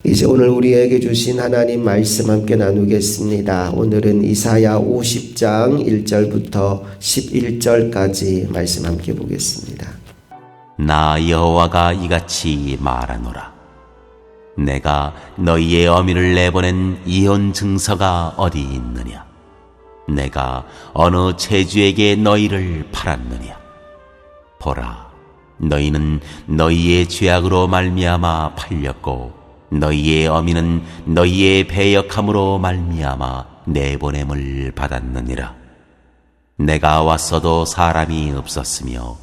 이제 오늘 우리에게 주신 하나님 말씀 함께 나누겠습니다. 오늘은 이사야 50장 1절부터 11절까지 말씀 함께 보겠습니다. 나 여호와가 이같이 말하노라. 내가 너희의 어미를 내보낸 이혼 증서가 어디 있느냐? 내가 어느 체주에게 너희를 팔았느냐? 보라, 너희는 너희의 죄악으로 말미암아 팔렸고 너희의 어미는 너희의 배역함으로 말미암아 내보냄을 받았느니라. 내가 왔어도 사람이 없었으며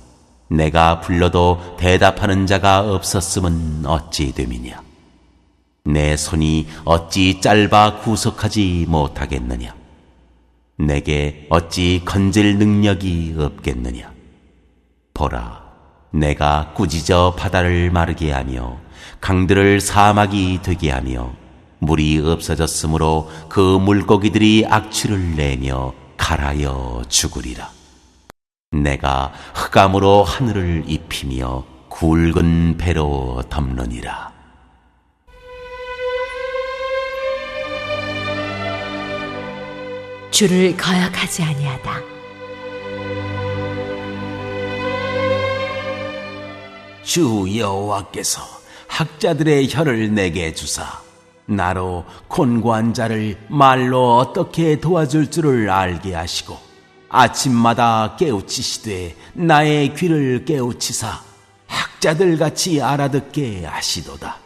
내가 불러도 대답하는 자가 없었음은 어찌 됨이냐? 내 손이 어찌 짧아 구속하지 못하겠느냐? 내게 어찌 건질 능력이 없겠느냐? 보라, 내가 꾸짖어 바다를 마르게 하며 강들을 사막이 되게 하며 물이 없어졌으므로 그 물고기들이 악취를 내며 갈아여 죽으리라. 내가 흑암으로 하늘을 입히며 굵은 배로 덮느니라. 주를 거역하지 아니하다. 주 여호와께서 학자들의 혀를 내게 주사 나로 곤고한 자를 말로 어떻게 도와줄 줄을 알게 하시고 아침마다 깨우치시되 나의 귀를 깨우치사 학자들같이 알아듣게 하시도다.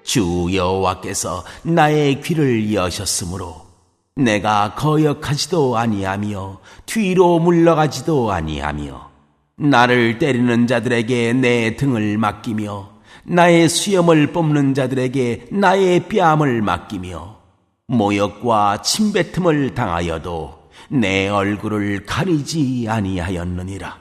주 여호와께서 나의 귀를 여셨으므로 내가 거역하지도 아니하며 뒤로 물러가지도 아니하며 나를 때리는 자들에게 내 등을 맡기며 나의 수염을 뽑는 자들에게 나의 뺨을 맡기며 모욕과 침뱉음을 당하여도 내 얼굴을 가리지 아니하였느니라.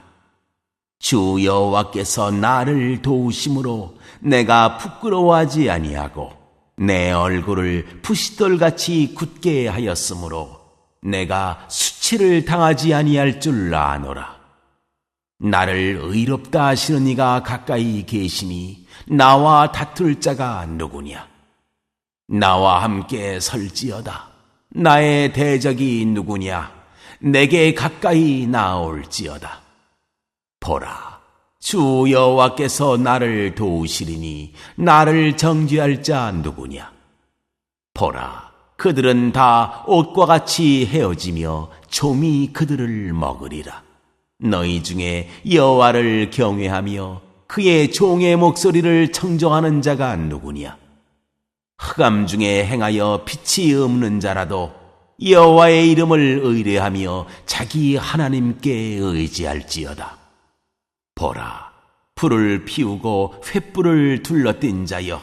주 여호와께서 나를 도우심으로 내가 부끄러워하지 아니하고 내 얼굴을 부싯돌같이 굳게 하였으므로 내가 수치를 당하지 아니할 줄 아노라. 나를 의롭다 하시는 이가 가까이 계시니 나와 다툴 자가 누구냐? 나와 함께 설지어다. 나의 대적이 누구냐? 내게 가까이 나올지어다. 보라, 주 여호와께서 나를 도우시리니 나를 정죄할 자 누구냐? 보라, 그들은 다 옷과 같이 헤어지며 좀이 그들을 먹으리라. 너희 중에 여호와를 경외하며 그의 종의 목소리를 청정하는 자가 누구냐? 흑암 중에 행하여 빛이 없는 자라도 여호와의 이름을 의뢰하며 자기 하나님께 의지할지어다. 보라, 불을 피우고 횃불을 둘러댄 자여,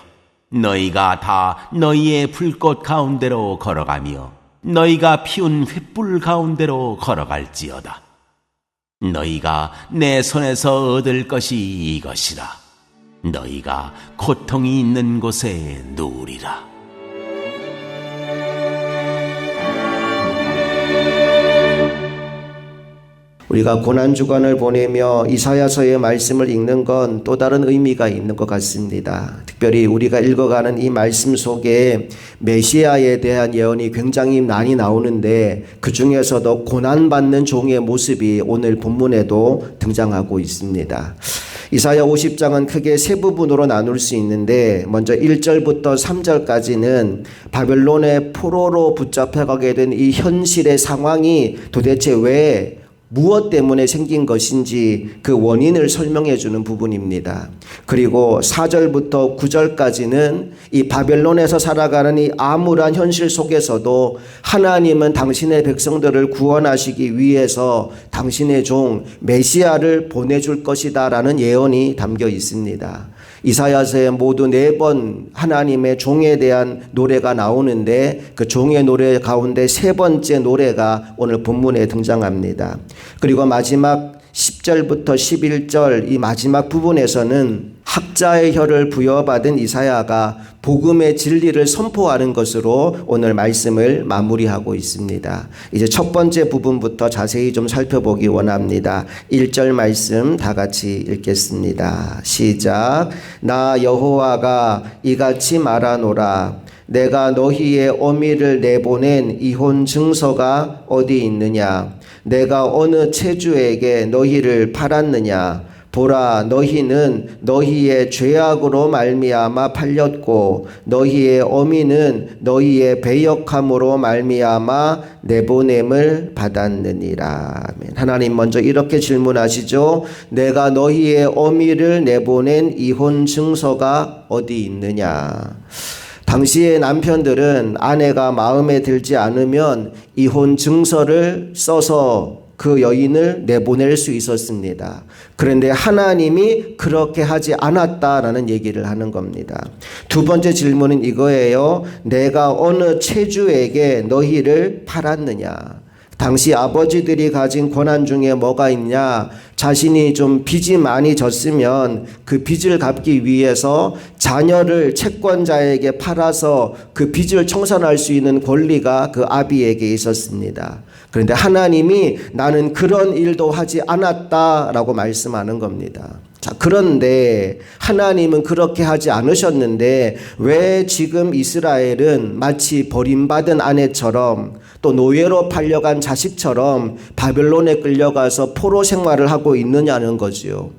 너희가 다 너희의 불꽃 가운데로 걸어가며 너희가 피운 횃불 가운데로 걸어갈지어다. 너희가 내 손에서 얻을 것이 이것이라. 너희가 고통이 있는 곳에 누우리라. 우리가 고난주간을 보내며 이사야서의 말씀을 읽는 건 또 다른 의미가 있는 것 같습니다. 특별히 우리가 읽어가는 이 말씀 속에 메시아에 대한 예언이 굉장히 많이 나오는데 그 중에서도 고난받는 종의 모습이 오늘 본문에도 등장하고 있습니다. 이사야 50장은 크게 세 부분으로 나눌 수 있는데 먼저 1절부터 3절까지는 바벨론의 포로로 붙잡혀가게 된 이 현실의 상황이 도대체 왜 무엇 때문에 생긴 것인지 그 원인을 설명해 주는 부분입니다. 그리고 4절부터 9절까지는 이 바벨론에서 살아가는 이 암울한 현실 속에서도 하나님은 당신의 백성들을 구원하시기 위해서 당신의 종 메시아를 보내줄 것이다 라는 예언이 담겨 있습니다. 이사야서에 모두 4번 하나님의 종에 대한 노래가 나오는데 그 종의 노래 가운데 세 번째 노래가 오늘 본문에 등장합니다. 그리고 마지막 10절부터 11절 이 마지막 부분에서는 학자의 혀를 부여받은 이사야가 복음의 진리를 선포하는 것으로 오늘 말씀을 마무리하고 있습니다. 이제 첫 번째 부분부터 자세히 좀 살펴보기 원합니다. 1절 말씀 다 같이 읽겠습니다. 시작. 나 여호와가 이같이 말하노라. 내가 너희의 어미를 내보낸 이혼 증서가 어디 있느냐? 내가 어느 체주에게 너희를 팔았느냐? 보라, 너희는 너희의 죄악으로 말미암아 팔렸고 너희의 어미는 너희의 배역함으로 말미암아 내보냄을 받았느니라. 아멘. 하나님 먼저 이렇게 질문하시죠. 내가 너희의 어미를 내보낸 이혼 증서가 어디 있느냐? 당시의 남편들은 아내가 마음에 들지 않으면 이혼 증서를 써서 그 여인을 내보낼 수 있었습니다. 그런데 하나님이 그렇게 하지 않았다라는 얘기를 하는 겁니다. 두 번째 질문은 이거예요. 내가 어느 체주에게 너희를 팔았느냐? 당시 아버지들이 가진 권한 중에 뭐가 있냐? 자신이 좀 빚이 많이 졌으면 그 빚을 갚기 위해서 자녀를 채권자에게 팔아서 그 빚을 청산할 수 있는 권리가 그 아비에게 있었습니다. 그런데 하나님이 나는 그런 일도 하지 않았다라고 말씀하는 겁니다. 자, 그런데 하나님은 그렇게 하지 않으셨는데 왜 지금 이스라엘은 마치 버림받은 아내처럼 또 노예로 팔려간 자식처럼 바벨론에 끌려가서 포로 생활을 하고 있느냐는 거지요.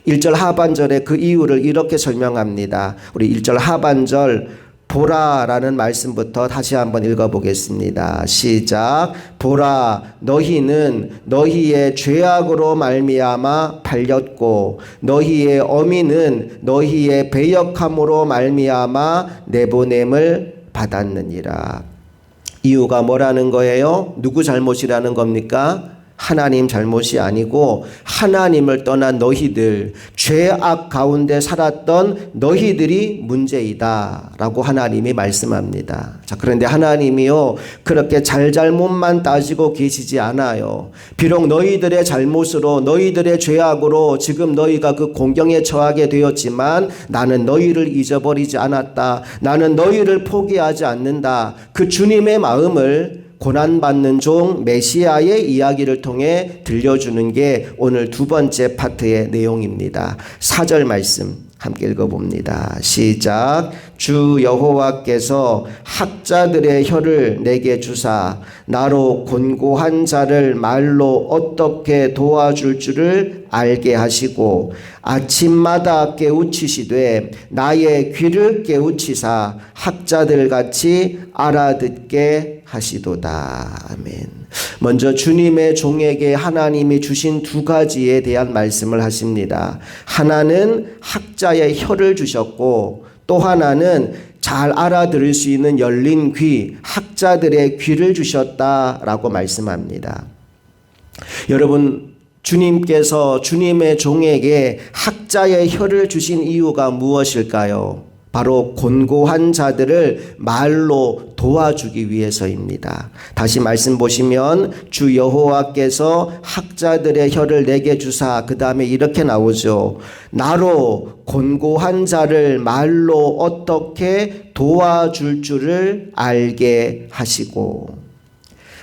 1절 하반절에 그 이유를 이렇게 설명합니다. 우리 1절 하반절 보라라는 말씀부터 다시 한번 읽어보겠습니다. 시작. 보라, 너희는 너희의 죄악으로 말미암아 팔렸고 너희의 어미는 너희의 배역함으로 말미암아 내보냄을 받았느니라. 이유가 뭐라는 거예요? 누구 잘못이라는 겁니까? 하나님 잘못이 아니고 하나님을 떠난 너희들, 죄악 가운데 살았던 너희들이 문제이다 라고 하나님이 말씀합니다. 자, 그런데 하나님이요 그렇게 잘못만 따지고 계시지 않아요. 비록 너희들의 잘못으로 너희들의 죄악으로 지금 너희가 그 공경에 처하게 되었지만 나는 너희를 잊어버리지 않았다. 나는 너희를 포기하지 않는다. 그 주님의 마음을 고난받는 종 메시아의 이야기를 통해 들려주는 게 오늘 두 번째 파트의 내용입니다. 4절 말씀 함께 읽어봅니다. 시작. 주 여호와께서 학자들의 혀를 내게 주사 나로 곤고한 자를 말로 어떻게 도와줄 줄을 알게 하시고 아침마다 깨우치시되 나의 귀를 깨우치사 학자들같이 알아듣게 하시도다. 아멘. 먼저 주님의 종에게 하나님이 주신 두 가지에 대한 말씀을 하십니다. 하나는 학자의 혀를 주셨고 또 하나는 잘 알아들을 수 있는 열린 귀, 학자들의 귀를 주셨다라고 말씀합니다. 여러분, 주님께서 주님의 종에게 학자의 혀를 주신 이유가 무엇일까요? 바로 곤고한 자들을 말로 도와주기 위해서입니다. 다시 말씀 보시면 주 여호와께서 학자들의 혀를 내게 주사 그 다음에 이렇게 나오죠. 나로 곤고한 자를 말로 어떻게 도와줄 줄을 알게 하시고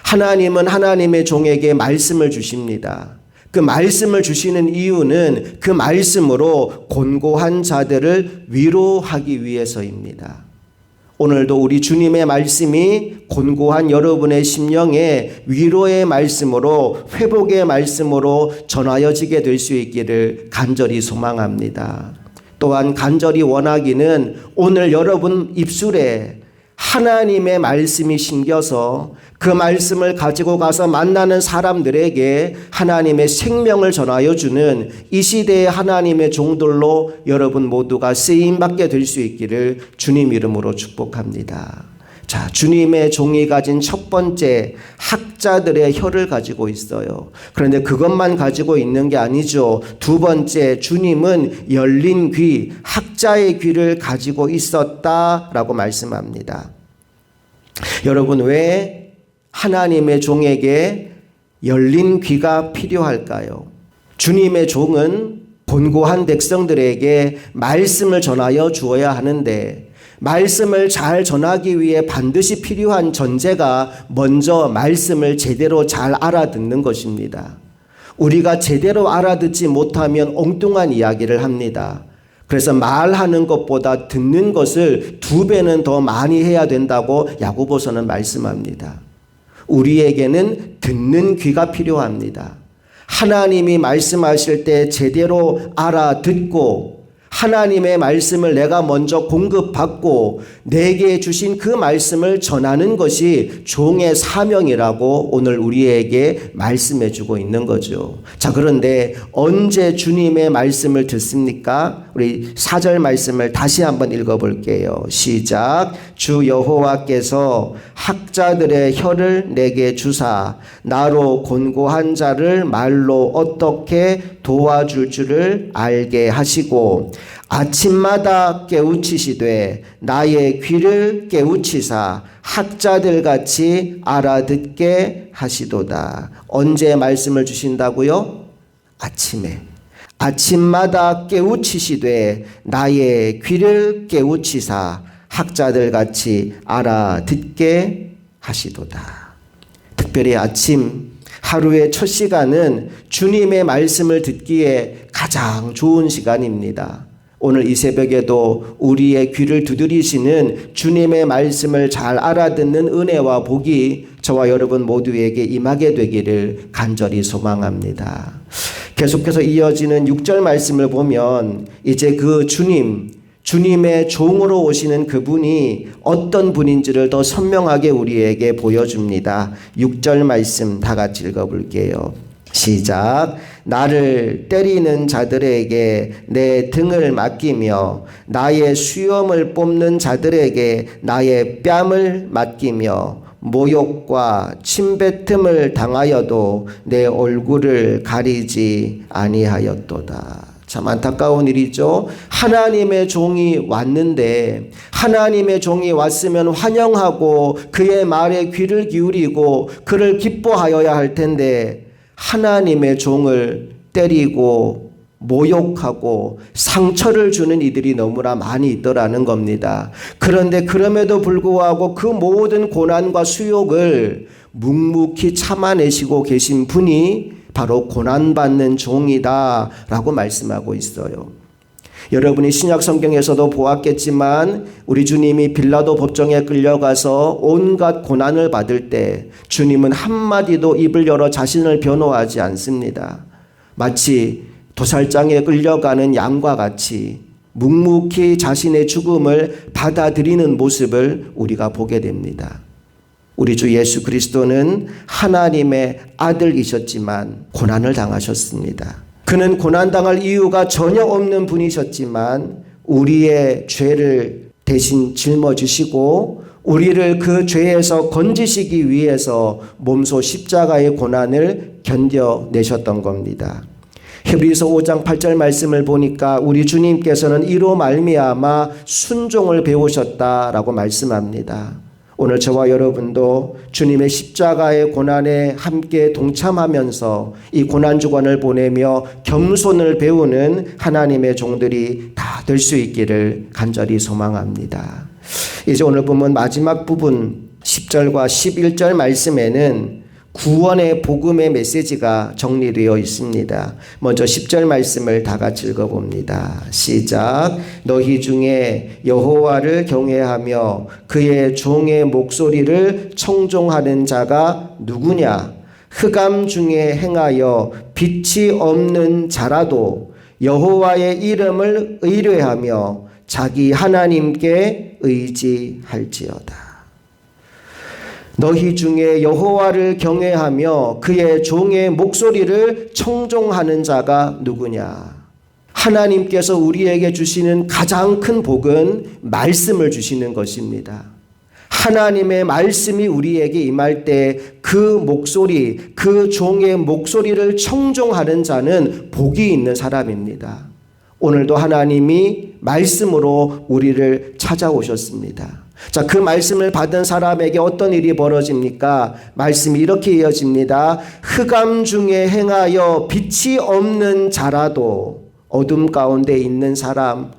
하나님은 하나님의 종에게 말씀을 주십니다. 그 말씀을 주시는 이유는 그 말씀으로 곤고한 자들을 위로하기 위해서입니다. 오늘도 우리 주님의 말씀이 곤고한 여러분의 심령에 위로의 말씀으로 회복의 말씀으로 전하여지게 될 수 있기를 간절히 소망합니다. 또한 간절히 원하기는 오늘 여러분 입술에 하나님의 말씀이 심겨서 그 말씀을 가지고 가서 만나는 사람들에게 하나님의 생명을 전하여 주는 이 시대의 하나님의 종들로 여러분 모두가 쓰임받게 될 수 있기를 주님 이름으로 축복합니다. 자, 주님의 종이 가진 첫 번째 학자들의 혀를 가지고 있어요. 그런데 그것만 가지고 있는 게 아니죠. 두 번째, 주님은 열린 귀, 학자의 귀를 가지고 있었다라고 말씀합니다. 여러분, 왜 하나님의 종에게 열린 귀가 필요할까요? 주님의 종은 곤고한 백성들에게 말씀을 전하여 주어야 하는데 말씀을 잘 전하기 위해 반드시 필요한 전제가 먼저 말씀을 제대로 잘 알아듣는 것입니다. 우리가 제대로 알아듣지 못하면 엉뚱한 이야기를 합니다. 그래서 말하는 것보다 듣는 것을 2배는 더 많이 해야 된다고 야고보서는 말씀합니다. 우리에게는 듣는 귀가 필요합니다. 하나님이 말씀하실 때 제대로 알아듣고 하나님의 말씀을 내가 먼저 공급받고 내게 주신 그 말씀을 전하는 것이 종의 사명이라고 오늘 우리에게 말씀해 주고 있는 거죠. 자, 그런데 언제 주님의 말씀을 듣습니까? 우리 4절 말씀을 다시 한번 읽어볼게요. 시작. 주 여호와께서 학자들의 혀를 내게 주사 나로 곤고한 자를 말로 어떻게 도와줄 줄을 알게 하시고 아침마다 깨우치시되 나의 귀를 깨우치사 학자들같이 알아듣게 하시도다. 언제 말씀을 주신다고요? 아침에. 아침마다 깨우치시되 나의 귀를 깨우치사 학자들같이 알아듣게 하시도다. 특별히 아침 하루의 첫 시간은 주님의 말씀을 듣기에 가장 좋은 시간입니다. 오늘 이 새벽에도 우리의 귀를 두드리시는 주님의 말씀을 잘 알아듣는 은혜와 복이 저와 여러분 모두에게 임하게 되기를 간절히 소망합니다. 계속해서 이어지는 6절 말씀을 보면 이제 그 주님의 종으로 오시는 그분이 어떤 분인지를 더 선명하게 우리에게 보여줍니다. 6절 말씀 다 같이 읽어볼게요. 시작. 나를 때리는 자들에게 내 등을 맡기며 나의 수염을 뽑는 자들에게 나의 뺨을 맡기며 모욕과 침뱉음을 당하여도 내 얼굴을 가리지 아니하였도다. 참 안타까운 일이죠. 하나님의 종이 왔는데 하나님의 종이 왔으면 환영하고 그의 말에 귀를 기울이고 그를 기뻐하여야 할 텐데 하나님의 종을 때리고 모욕하고 상처를 주는 이들이 너무나 많이 있더라는 겁니다. 그런데 그럼에도 불구하고 그 모든 고난과 수욕을 묵묵히 참아내시고 계신 분이 바로 고난받는 종이다 라고 말씀하고 있어요. 여러분이 신약 성경에서도 보았겠지만 우리 주님이 빌라도 법정에 끌려가서 온갖 고난을 받을 때 주님은 한마디도 입을 열어 자신을 변호하지 않습니다. 마치 도살장에 끌려가는 양과 같이 묵묵히 자신의 죽음을 받아들이는 모습을 우리가 보게 됩니다. 우리 주 예수 그리스도는 하나님의 아들이셨지만 고난을 당하셨습니다. 그는 고난당할 이유가 전혀 없는 분이셨지만 우리의 죄를 대신 짊어지시고 우리를 그 죄에서 건지시기 위해서 몸소 십자가의 고난을 견뎌내셨던 겁니다. 히브리서 5장 8절 말씀을 보니까 우리 주님께서는 이로 말미암아 순종을 배우셨다라고 말씀합니다. 오늘 저와 여러분도 주님의 십자가의 고난에 함께 동참하면서 이 고난주간을 보내며 겸손을 배우는 하나님의 종들이 다 될 수 있기를 간절히 소망합니다. 이제 오늘 보면 마지막 부분 10절과 11절 말씀에는 구원의 복음의 메시지가 정리되어 있습니다. 먼저 10절 말씀을 다 같이 읽어봅니다. 시작. 너희 중에 여호와를 경외하며 그의 종의 목소리를 청종하는 자가 누구냐? 흑암 중에 행하여 빛이 없는 자라도 여호와의 이름을 의뢰하며 자기 하나님께 의지할지어다. 너희 중에 여호와를 경외하며 그의 종의 목소리를 청종하는 자가 누구냐? 하나님께서 우리에게 주시는 가장 큰 복은 말씀을 주시는 것입니다. 하나님의 말씀이 우리에게 임할 때 그 목소리, 그 종의 목소리를 청종하는 자는 복이 있는 사람입니다. 오늘도 하나님이 말씀으로 우리를 찾아오셨습니다. 자, 그 말씀을 받은 사람에게 어떤 일이 벌어집니까? 말씀이 이렇게 이어집니다. 흑암 중에 행하여 빛이 없는 자라도, 어둠 가운데 있는 사람,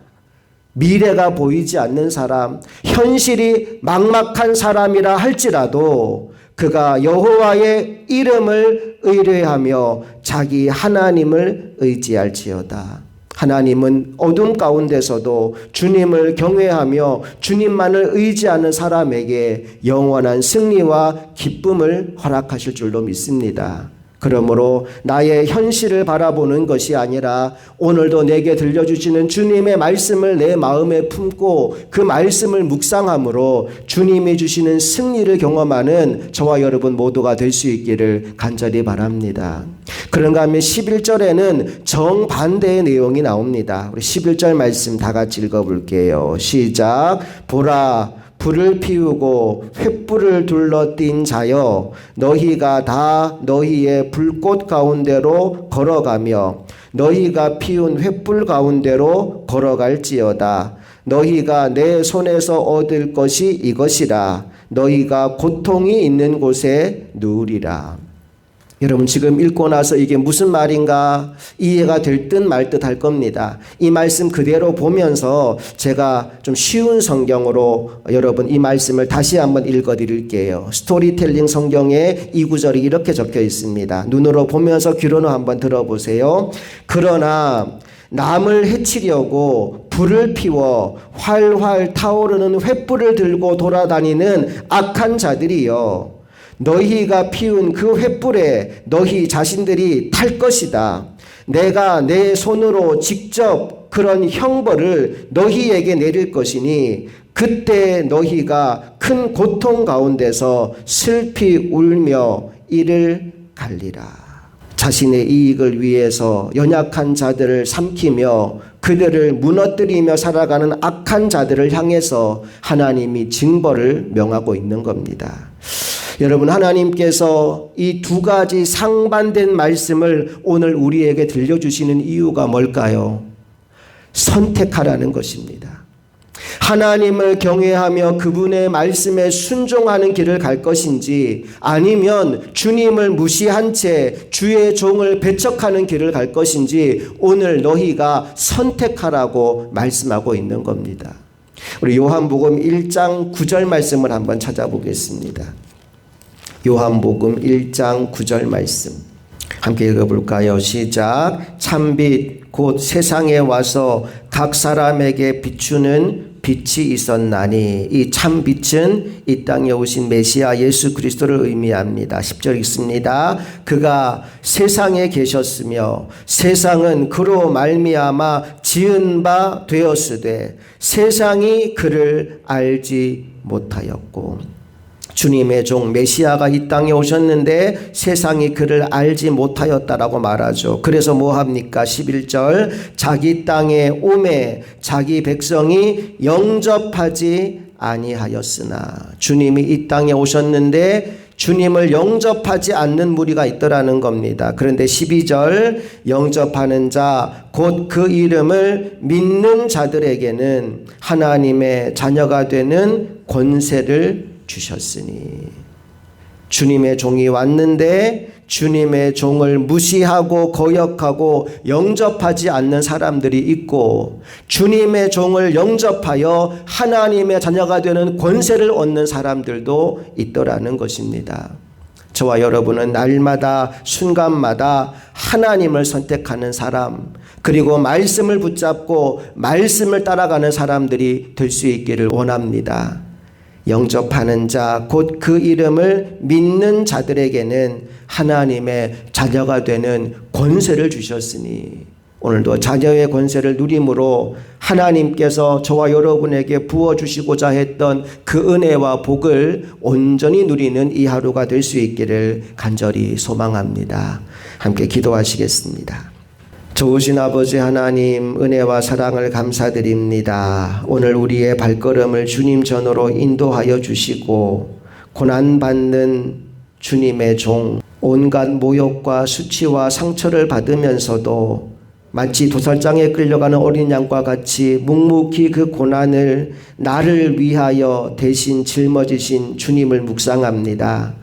미래가 보이지 않는 사람, 현실이 막막한 사람이라 할지라도 그가 여호와의 이름을 의뢰하며 자기 하나님을 의지할지어다. 하나님은 어둠 가운데서도 주님을 경외하며 주님만을 의지하는 사람에게 영원한 승리와 기쁨을 허락하실 줄로 믿습니다. 그러므로 나의 현실을 바라보는 것이 아니라 오늘도 내게 들려주시는 주님의 말씀을 내 마음에 품고 그 말씀을 묵상함으로 주님이 주시는 승리를 경험하는 저와 여러분 모두가 될 수 있기를 간절히 바랍니다. 그런가 하면 11절에는 정반대의 내용이 나옵니다. 우리 11절 말씀 다 같이 읽어볼게요. 시작. 보라, 불을 피우고 횃불을 둘러띈 자여, 너희가 다 너희의 불꽃 가운데로 걸어가며 너희가 피운 횃불 가운데로 걸어갈지어다. 너희가 내 손에서 얻을 것이 이것이라. 너희가 고통이 있는 곳에 누우리라. 여러분, 지금 읽고 나서 이게 무슨 말인가 이해가 될 듯 말 듯 할 겁니다. 이 말씀 그대로 보면서 제가 좀 쉬운 성경으로 여러분 이 말씀을 다시 한번 읽어 드릴게요. 스토리텔링 성경에 이 구절이 이렇게 적혀 있습니다. 눈으로 보면서 귀로는 한번 들어보세요. 그러나 남을 해치려고 불을 피워 활활 타오르는 횃불을 들고 돌아다니는 악한 자들이여, 너희가 피운 그 횃불에 너희 자신들이 탈 것이다. 내가 내 손으로 직접 그런 형벌을 너희에게 내릴 것이니 그때 너희가 큰 고통 가운데서 슬피 울며 이를 갈리라. 자신의 이익을 위해서 연약한 자들을 삼키며 그들을 무너뜨리며 살아가는 악한 자들을 향해서 하나님이 징벌을 명하고 있는 겁니다. 여러분, 하나님께서 이 두 가지 상반된 말씀을 오늘 우리에게 들려주시는 이유가 뭘까요? 선택하라는 것입니다. 하나님을 경외하며 그분의 말씀에 순종하는 길을 갈 것인지 아니면 주님을 무시한 채 주의 종을 배척하는 길을 갈 것인지 오늘 너희가 선택하라고 말씀하고 있는 겁니다. 우리 요한복음 1장 9절 말씀을 한번 찾아보겠습니다. 요한복음 1장 9절 말씀 함께 읽어볼까요? 시작. 참빛 곧 세상에 와서 각 사람에게 비추는 빛이 있었나니, 이 참빛은 이 땅에 오신 메시아 예수 그리스도를 의미합니다. 10절 읽습니다. 그가 세상에 계셨으며 세상은 그로 말미암아 지은 바 되었으되 세상이 그를 알지 못하였고, 주님의 종 메시아가 이 땅에 오셨는데 세상이 그를 알지 못하였다라고 말하죠. 그래서 뭐 합니까? 11절 자기 땅에 오매 자기 백성이 영접하지 아니하였으나, 주님이 이 땅에 오셨는데 주님을 영접하지 않는 무리가 있더라는 겁니다. 그런데 12절 영접하는 자 곧 그 이름을 믿는 자들에게는 하나님의 자녀가 되는 권세를 주셨으니, 주님의 종이 왔는데 주님의 종을 무시하고 거역하고 영접하지 않는 사람들이 있고, 주님의 종을 영접하여 하나님의 자녀가 되는 권세를 얻는 사람들도 있더라는 것입니다. 저와 여러분은 날마다 순간마다 하나님을 선택하는 사람, 그리고 말씀을 붙잡고 말씀을 따라가는 사람들이 될 수 있기를 원합니다. 영접하는 자 곧 그 이름을 믿는 자들에게는 하나님의 자녀가 되는 권세를 주셨으니, 오늘도 자녀의 권세를 누림으로 하나님께서 저와 여러분에게 부어주시고자 했던 그 은혜와 복을 온전히 누리는 이 하루가 될 수 있기를 간절히 소망합니다. 함께 기도하시겠습니다. 좋으신 아버지 하나님, 은혜와 사랑을 감사드립니다. 오늘 우리의 발걸음을 주님 전으로 인도하여 주시고, 고난받는 주님의 종, 온갖 모욕과 수치와 상처를 받으면서도 마치 도살장에 끌려가는 어린 양과 같이 묵묵히 그 고난을 나를 위하여 대신 짊어지신 주님을 묵상합니다.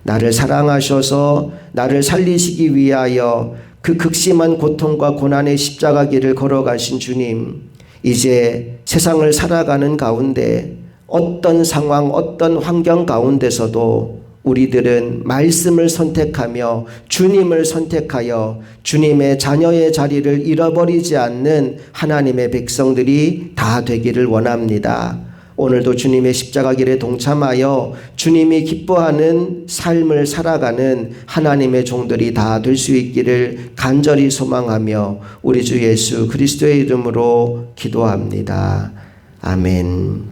나를 사랑하셔서 나를 살리시기 위하여 그 극심한 고통과 고난의 십자가 길을 걸어가신 주님, 이제 세상을 살아가는 가운데 어떤 상황, 어떤 환경 가운데서도 우리들은 말씀을 선택하며 주님을 선택하여 주님의 자녀의 자리를 잃어버리지 않는 하나님의 백성들이 다 되기를 원합니다. 오늘도 주님의 십자가 길에 동참하여 주님이 기뻐하는 삶을 살아가는 하나님의 종들이 다 될 수 있기를 간절히 소망하며 우리 주 예수 그리스도의 이름으로 기도합니다. 아멘.